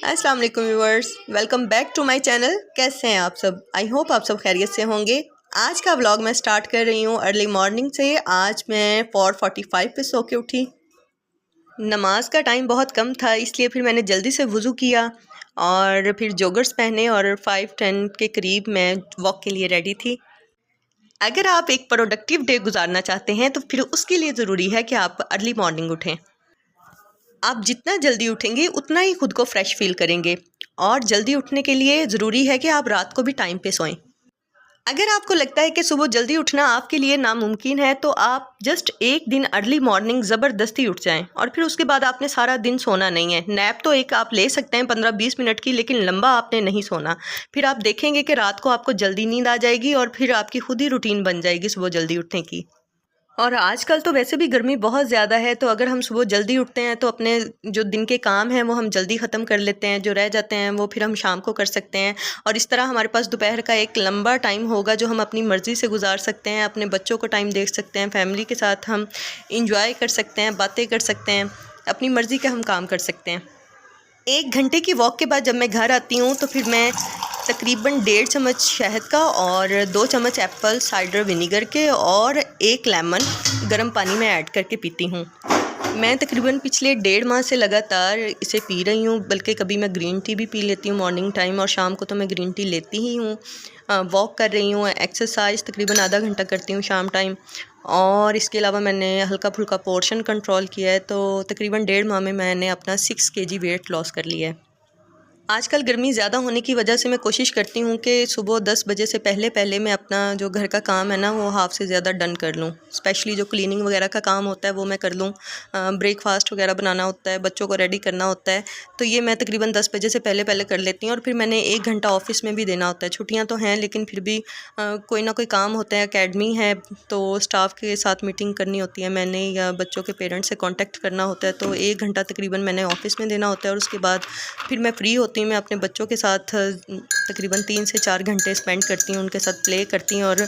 अस्सलाम वालेकुम viewers, welcome back to my channel. कैसे हैं आप सब? आई होप आप सब खैरियत से होंगे। आज का व्लॉग मैं स्टार्ट कर रही हूँ अर्ली मॉर्निंग से। आज मैं 4:45 पे सो के उठी। नमाज का टाइम बहुत कम था, इसलिए फिर मैंने जल्दी से वज़ू किया और फिर जॉगर्स पहने और 5:10 के करीब मैं वॉक के लिए रेडी थी। अगर आप एक प्रोडक्टिव डे गुजारना चाहते हैं तो फिर उसके लिए ज़रूरी है कि आप अर्ली मॉर्निंग उठें। आप जितना जल्दी उठेंगे उतना ही खुद को फ्रेश फील करेंगे और जल्दी उठने के लिए ज़रूरी है कि आप रात को भी टाइम पे सोएं। अगर आपको लगता है कि सुबह जल्दी उठना आपके लिए नामुमकिन है तो आप जस्ट एक दिन अर्ली मॉर्निंग ज़बरदस्ती उठ जाएं और फिर उसके बाद आपने सारा दिन सोना नहीं है। नैप तो एक आप ले सकते हैं 15-20 मिनट की, लेकिन लंबा आपने नहीं सोना। फिर आप देखेंगे कि रात को आपको जल्दी नींद आ जाएगी और फिर आपकी खुद ही रूटीन बन जाएगी सुबह जल्दी उठने की। और आजकल तो वैसे भी गर्मी बहुत ज़्यादा है, तो अगर हम सुबह जल्दी उठते हैं तो अपने जो दिन के काम हैं वो हम जल्दी ख़त्म कर लेते हैं, जो रह जाते हैं वो फिर हम शाम को कर सकते हैं। और इस तरह हमारे पास दोपहर का एक लंबा टाइम होगा जो हम अपनी मर्ज़ी से गुजार सकते हैं, अपने बच्चों को टाइम दे सकते हैं, फैमिली के साथ हम इंजॉय कर सकते हैं, बातें कर सकते हैं, अपनी मर्ज़ी का हम काम कर सकते हैं। 1 घंटे की वॉक के बाद जब मैं घर आती हूँ तो फिर मैं तकरीबन 1.5 चम्मच शहद का और 2 चम्मच एप्पल साइडर विनीगर के और 1 लेमन गर्म पानी में ऐड करके पीती हूँ। मैं तकरीबन पिछले 1.5 माह से लगातार इसे पी रही हूँ, बल्कि कभी मैं ग्रीन टी भी पी लेती हूँ मॉर्निंग टाइम, और शाम को तो मैं ग्रीन टी लेती ही हूँ। वॉक कर रही हूँ, एक्सरसाइज तकरीबन आधा घंटा करती हूँ शाम टाइम, और इसके अलावा मैंने हल्का फुल्का पोर्शन कंट्रोल किया है। तो तकरीबन 1.5 माह में मैंने अपना 6 kg वेट लॉस कर लिया है। आजकल गर्मी ज़्यादा होने की वजह से मैं कोशिश करती हूँ कि सुबह 10 बजे से पहले मैं अपना जो घर का काम है ना वो हाफ़ से ज़्यादा डन कर लूँ। स्पेशली जो क्लीनिंग वगैरह का काम होता है वो मैं कर लूँ। ब्रेकफास्ट वगैरह बनाना होता है, बच्चों को रेडी करना होता है, तो ये मैं तकरीबन 10 बजे से पहले कर लेती हूँ। और फिर मैंने 1 घंटा ऑफ़िस में भी देना होता है। छुट्टियाँ तो हैं लेकिन फिर भी कोई ना कोई काम होता है, अकेडमी है तो स्टाफ के साथ मीटिंग करनी होती है मैंने, या बच्चों के पेरेंट्स से कॉन्टेक्ट करना होता है, तो 1 घंटा तकरीबन मैंने ऑफ़िस में देना होता है। और उसके बाद फिर मैं फ्री होती हूँ, मैं अपने बच्चों के साथ तकरीबन 3 से 4 घंटे स्पेंड करती हूँ, उनके साथ प्ले करती हूँ और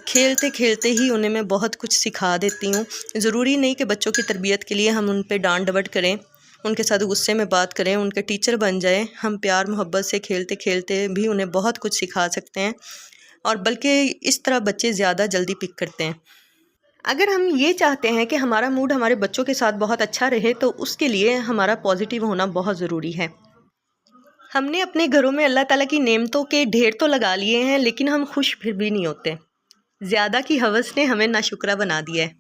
खेलते खेलते ही उन्हें मैं बहुत कुछ सिखा देती हूँ। ज़रूरी नहीं कि बच्चों की तरबियत के लिए हम उन पे डांट डपट करें, उनके साथ गुस्से में बात करें, उनके टीचर बन जाएं। हम प्यार मोहब्बत से खेलते खेलते भी उन्हें बहुत कुछ सिखा सकते हैं, और बल्कि इस तरह बच्चे ज़्यादा जल्दी पिक करते हैं। अगर हम ये चाहते हैं कि हमारा मूड हमारे बच्चों के साथ बहुत अच्छा रहे तो उसके लिए हमारा पॉजिटिव होना बहुत ज़रूरी है। हमने अपने घरों में अल्लाह ताला की नेमतों के ढेर तो लगा लिए हैं, लेकिन हम खुश फिर भी नहीं होते। ज़्यादा की हवस ने हमें नाशुक्रा बना दिया है।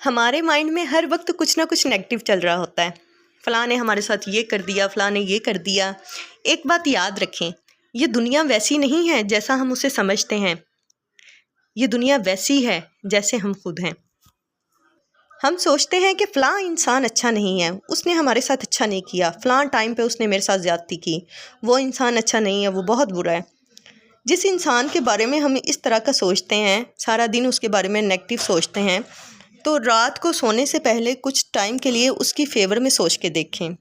हमारे माइंड में हर वक्त कुछ ना कुछ नेगेटिव चल रहा होता है। फ़लाँ ने हमारे साथ ये कर दिया, फ़लाँ ने ये कर दिया। एक बात याद रखें, ये दुनिया वैसी नहीं है जैसा हम उसे समझते हैं। ये दुनिया वैसी है जैसे हम खुद हैं। हम सोचते हैं कि फ़लाँ इंसान अच्छा नहीं है, उसने हमारे साथ अच्छा नहीं किया, फ़लाँ टाइम पे उसने मेरे साथ ज़्यादती की, वो इंसान अच्छा नहीं है, वो बहुत बुरा है। जिस इंसान के बारे में हम इस तरह का सोचते हैं, सारा दिन उसके बारे में नेगेटिव सोचते हैं, तो रात को सोने से पहले कुछ टाइम के लिए उसकी फ़ेवर में सोच के देखें।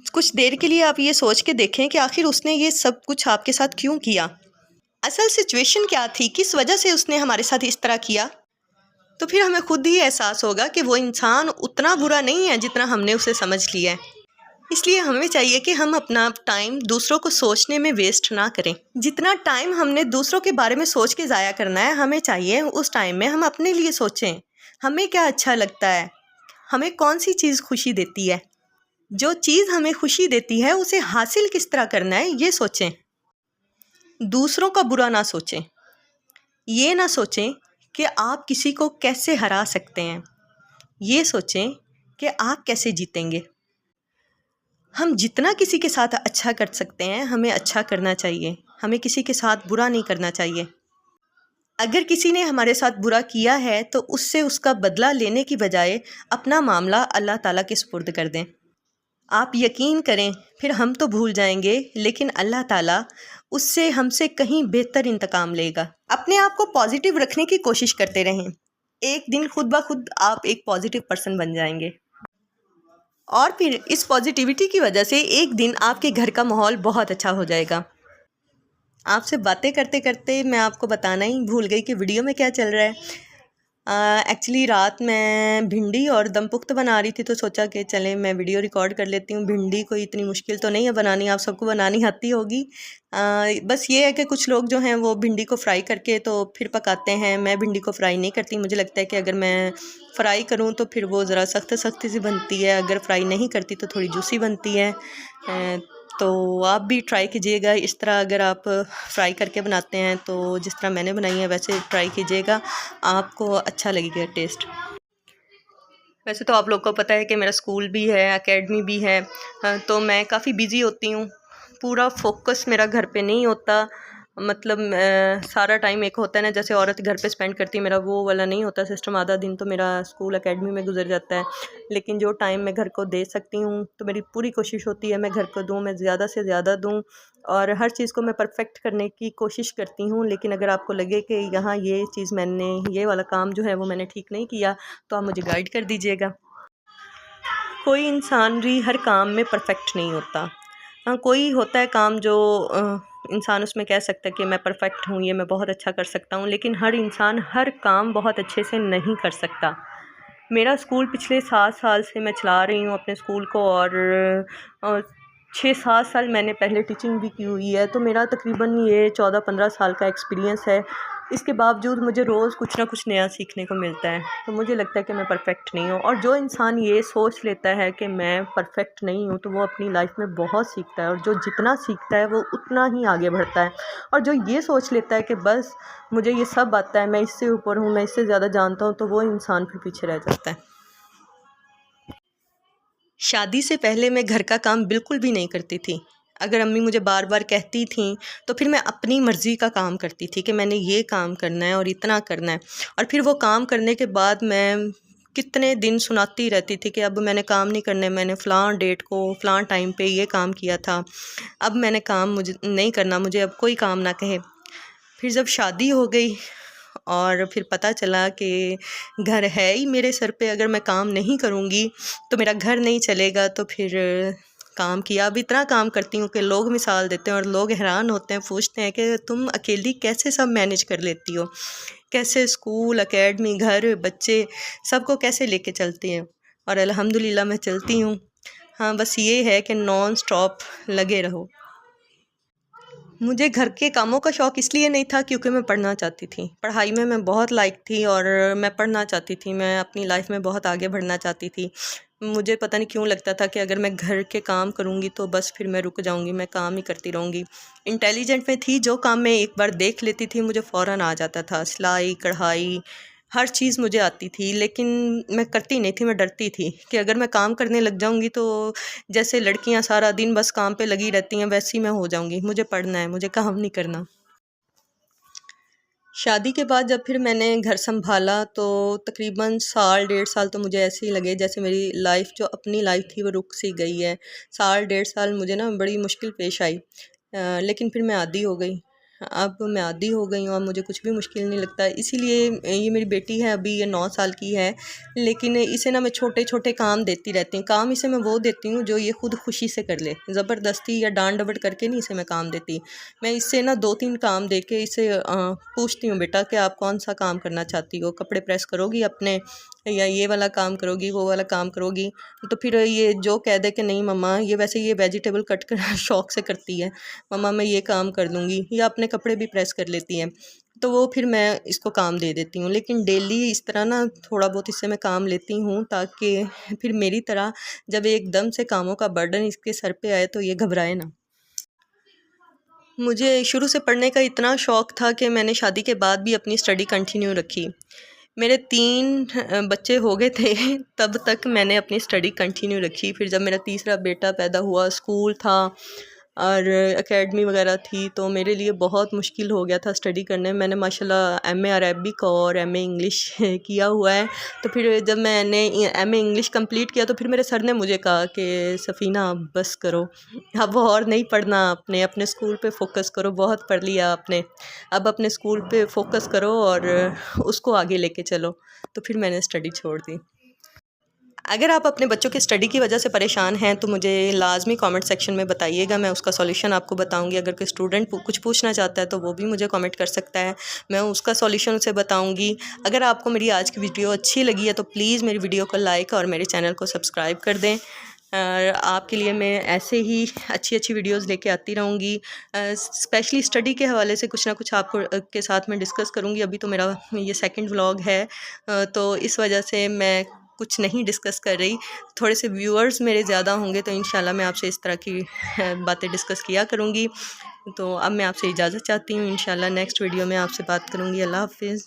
कुछ देर के लिए आप ये सोच के देखें कि आखिर उसने ये सब कुछ आपके साथ क्यों किया, असल सिचुएशन क्या थी, किस वजह से उसने हमारे साथ इस तरह किया। तो फिर हमें खुद ही एहसास होगा कि वो इंसान उतना बुरा नहीं है जितना हमने उसे समझ लिया है। इसलिए हमें चाहिए कि हम अपना टाइम दूसरों को सोचने में वेस्ट ना करें। जितना टाइम हमने दूसरों के बारे में सोच के ज़ाया करना है, हमें चाहिए उस टाइम में हम अपने लिए सोचें। हमें क्या अच्छा लगता है, हमें कौन सी चीज़ खुशी देती है, जो चीज़ हमें खुशी देती है उसे हासिल किस तरह करना है ये सोचें। दूसरों का बुरा ना सोचें। ये ना सोचें कि आप किसी को कैसे हरा सकते हैं, ये सोचें कि आप कैसे जीतेंगे। हम जितना किसी के साथ अच्छा कर सकते हैं हमें अच्छा करना चाहिए, हमें किसी के साथ बुरा नहीं करना चाहिए। अगर किसी ने हमारे साथ बुरा किया है तो उससे उसका बदला लेने की बजाय अपना मामला अल्लाह ताला के सुपुर्द कर दें। आप यकीन करें, फिर हम तो भूल जाएंगे लेकिन अल्लाह ताला उससे हमसे कहीं बेहतर इंतकाम लेगा। अपने आप को पॉजिटिव रखने की कोशिश करते रहें। एक दिन खुद ब खुद आप एक पॉजिटिव पर्सन बन जाएंगे, और फिर इस पॉजिटिविटी की वजह से एक दिन आपके घर का माहौल बहुत अच्छा हो जाएगा। आपसे बातें करते करते मैं आपको बताना ही भूल गई कि वीडियो में क्या चल रहा है। एक्चुअली रात मैं भिंडी और दम पुख्त बना रही थी, तो सोचा कि चलें मैं वीडियो रिकॉर्ड कर लेती हूँ। भिंडी कोई इतनी मुश्किल तो नहीं है बनानी, आप सबको बनानी आती होगी। बस ये है कि कुछ लोग जो हैं वो भिंडी को फ्राई करके तो फिर पकाते हैं। मैं भिंडी को फ्राई नहीं करती, मुझे लगता है कि अगर मैं फ्राई करूँ तो फिर वो ज़रा सख्त सख्त सी बनती है, अगर फ्राई नहीं करती तो थोड़ी जूसी बनती है। तो आप भी ट्राई कीजिएगा इस तरह, अगर आप फ्राई करके बनाते हैं तो जिस तरह मैंने बनाई है वैसे ट्राई कीजिएगा, आपको अच्छा लगेगा टेस्ट। वैसे तो आप लोग को पता है कि मेरा स्कूल भी है, एकेडमी भी है, तो मैं काफ़ी बिज़ी होती हूँ। पूरा फोकस मेरा घर पे नहीं होता, मतलब सारा टाइम एक होता है ना जैसे औरत घर पे स्पेंड करती है, मेरा वो वाला नहीं होता सिस्टम। आधा दिन तो मेरा स्कूल एकेडमी में गुजर जाता है, लेकिन जो टाइम मैं घर को दे सकती हूँ तो मेरी पूरी कोशिश होती है मैं घर को दूँ, मैं ज़्यादा से ज़्यादा दूँ और हर चीज़ को मैं परफेक्ट करने की कोशिश करती हूँ। लेकिन अगर आपको लगे कि यहाँ ये चीज़ मैंने, ये वाला काम जो है वो मैंने ठीक नहीं किया, तो आप मुझे गाइड कर दीजिएगा। कोई इंसान भी हर काम में परफेक्ट नहीं होता। हाँ, कोई होता है काम जो इंसान उसमें कह सकता है कि मैं परफेक्ट हूँ, ये मैं बहुत अच्छा कर सकता हूँ, लेकिन हर इंसान हर काम बहुत अच्छे से नहीं कर सकता। मेरा स्कूल पिछले 7 साल से मैं चला रही हूँ अपने स्कूल को, और 6-7 साल मैंने पहले टीचिंग भी की हुई है, तो मेरा तकरीबन ये 14-15 साल का एक्सपीरियंस है। इसके बावजूद मुझे रोज़ कुछ ना कुछ नया सीखने को मिलता है, तो मुझे लगता है कि मैं परफेक्ट नहीं हूँ। और जो इंसान ये सोच लेता है कि मैं परफेक्ट नहीं हूँ, तो वो अपनी लाइफ में बहुत सीखता है, और जो जितना सीखता है वो उतना ही आगे बढ़ता है। और जो ये सोच लेता है कि बस मुझे ये सब आता है, मैं इससे ऊपर हूँ, मैं इससे ज़्यादा जानता हूँ, तो वो इंसान फिर पीछे रह जाता है। शादी से पहले मैं घर का काम बिल्कुल भी नहीं करती थी। अगर अम्मी मुझे बार बार कहती थीं तो फिर मैं अपनी मर्ज़ी का काम करती थी कि मैंने ये काम करना है और इतना करना है। और फिर वो काम करने के बाद मैं कितने दिन सुनाती रहती थी कि अब मैंने काम नहीं करने, मैंने फ़लाँ डेट को फ़लाँ टाइम पे ये काम किया था, अब मैंने काम मुझे नहीं करना, मुझे अब कोई काम ना कहे। फिर जब शादी हो गई और फिर पता चला कि घर है ही मेरे सर पे, अगर मैं काम नहीं करूँगी तो मेरा घर नहीं चलेगा, तो फिर काम किया। अब इतना काम करती हूँ कि लोग मिसाल देते हैं और लोग हैरान होते हैं, पूछते हैं कि तुम अकेली कैसे सब मैनेज कर लेती हो, कैसे स्कूल, एकेडमी, घर, बच्चे सबको कैसे लेके चलती हैं। और अल्हम्दुलिल्लाह मैं चलती हूँ। हाँ, बस ये है कि नॉन स्टॉप लगे रहो। मुझे घर के कामों का शौक़ इसलिए नहीं था क्योंकि मैं पढ़ना चाहती थी। पढ़ाई में मैं बहुत लायक थी और मैं पढ़ना चाहती थी, मैं अपनी लाइफ में बहुत आगे बढ़ना चाहती थी। मुझे पता नहीं क्यों लगता था कि अगर मैं घर के काम करूँगी तो बस फिर मैं रुक जाऊँगी, मैं काम ही करती रहूँगी। इंटेलिजेंट में थी, जो काम मैं एक बार देख लेती थी मुझे फ़ौरन आ जाता था। सिलाई, कढ़ाई, हर चीज़ मुझे आती थी, लेकिन मैं करती नहीं थी, मैं डरती थी कि अगर मैं काम करने लग जाऊँगी तो जैसे लड़कियां सारा दिन बस काम पे लगी रहती हैं वैसी मैं हो जाऊँगी। मुझे पढ़ना है, मुझे काम नहीं करना। शादी के बाद जब फिर मैंने घर संभाला तो तकरीबन साल 1.5 साल तो मुझे ऐसे ही लगे जैसे मेरी लाइफ, जो अपनी लाइफ थी, वो रुक सी गई है। साल 1.5 साल मुझे ना बड़ी मुश्किल पेश आई, लेकिन फिर मैं आदी हो गई। अब मैं आदी हो गई हूँ, अब मुझे कुछ भी मुश्किल नहीं लगता। इसीलिए ये मेरी बेटी है, अभी ये 9 साल की है, लेकिन इसे ना मैं छोटे छोटे काम देती रहती हूँ। काम इसे मैं वो देती हूँ जो ये खुद खुशी से कर ले, ज़बरदस्ती या डांट डपट करके नहीं इसे मैं काम देती। मैं इससे ना 2-3 काम दे के इसे पूछती हूँ, बेटा कि आप कौन सा काम करना चाहती हो, कपड़े प्रेस करोगी अपने, या ये वाला काम करोगी, वो वाला काम करोगी। तो फिर ये जो कह दे कि नहीं मम्मा, ये वैसे ये वेजिटेबल कट कर शौक़ से करती है, मम्मा मैं ये काम कर दूँगी, या अपने कपड़े भी प्रेस कर लेती है, तो वो फिर मैं इसको काम दे देती हूँ। लेकिन डेली इस तरह ना थोड़ा बहुत इससे मैं काम लेती हूँ, ताकि फिर मेरी तरह जब एकदम से कामों का बर्डन इसके सर पे आए तो ये घबराए ना। मुझे शुरू से पढ़ने का इतना शौक़ था कि मैंने शादी के बाद भी अपनी स्टडी कंटिन्यू रखी। मेरे 3 बच्चे हो गए थे तब तक मैंने अपनी स्टडी कंटिन्यू रखी। फिर जब मेरा तीसरा बेटा पैदा हुआ, स्कूल था और एकेडमी वगैरह थी, तो मेरे लिए बहुत मुश्किल हो गया था स्टडी करने में। मैंने माशाल्लाह एमए अरेबिक और एमए इंग्लिश किया हुआ है। तो फिर जब मैंने एमए इंग्लिश कंप्लीट किया तो फिर मेरे सर ने मुझे कहा कि सफ़ीना अब बस करो, अब और नहीं पढ़ना, अपने अपने स्कूल पे फ़ोकस करो, बहुत पढ़ लिया आपने, अब अपने स्कूल पे फ़ोकस करो और उसको आगे लेके चलो। तो फिर मैंने स्टडी छोड़ दी। अगर आप अपने बच्चों की स्टडी की वजह से परेशान हैं तो मुझे लाजमी कमेंट सेक्शन में बताइएगा, मैं उसका सॉल्यूशन आपको बताऊंगी। अगर कोई स्टूडेंट कुछ पूछना चाहता है तो वो भी मुझे कमेंट कर सकता है, मैं उसका सॉल्यूशन उसे बताऊंगी। अगर आपको मेरी आज की वीडियो अच्छी लगी है तो प्लीज़ मेरी वीडियो को लाइक और मेरे चैनल को सब्सक्राइब कर दें। आपके लिए मैं ऐसे ही अच्छी अच्छी वीडियोस लेके आती रहूँगी। स्पेशली स्टडी के हवाले से कुछ ना कुछ आपको के साथ मैं डिस्कस करूँगी। अभी तो मेरा ये सेकंड व्लॉग है, तो इस वजह से मैं कुछ नहीं डिस्कस कर रही। थोड़े से व्यूअर्स मेरे ज़्यादा होंगे तो इंशाल्लाह मैं आपसे इस तरह की बातें डिस्कस किया करूँगी। तो अब मैं आपसे इजाज़त चाहती हूँ, इंशाल्लाह नेक्स्ट वीडियो में आपसे बात करूँगी। अल्लाह हाफ़िज़।